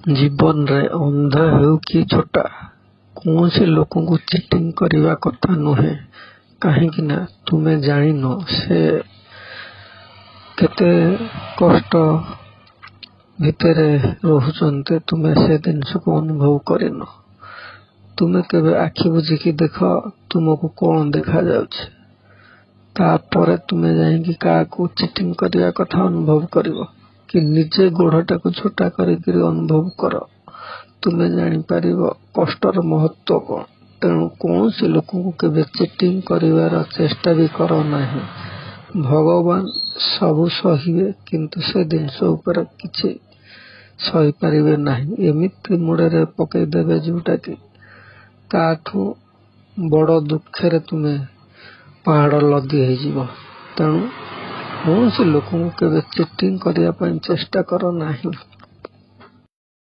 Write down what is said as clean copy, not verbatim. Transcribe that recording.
जीवन रे अंध हेउ कि छोटा कौनसी लोक को चिटिंग करवा कथा नुहे कहीं ना तुमे जान से केते कष्ट भितर रोचते तुमे से जिनस को अनुभव करन तुमे केबे आखि बुझिकी देख तुमको कौन देखा जाउछे तापर तुमे जाइकी का चिटिंग करवा कथा अनुभव करिवो कि निजे गोड़टा को छोटा करिक अनुभव कर तुमे जानी पारिबो कष्टर महत्व कौन। तेणु कौन सी लोक को केबे चिटिंग करिवार चेष्टा भी करो नाही। भगवान सबु सहिबे किंतु से जिनस उपर किछि सही पारिबे नाही। एमिति मुड़े पकई देबे जोटा कि ताठू बड़ दुखे तुमे पहाड़ लदी हो जीवो। तेणु कौन सी लोक को केबे चिटिंग करने चेष्टा करो नाही।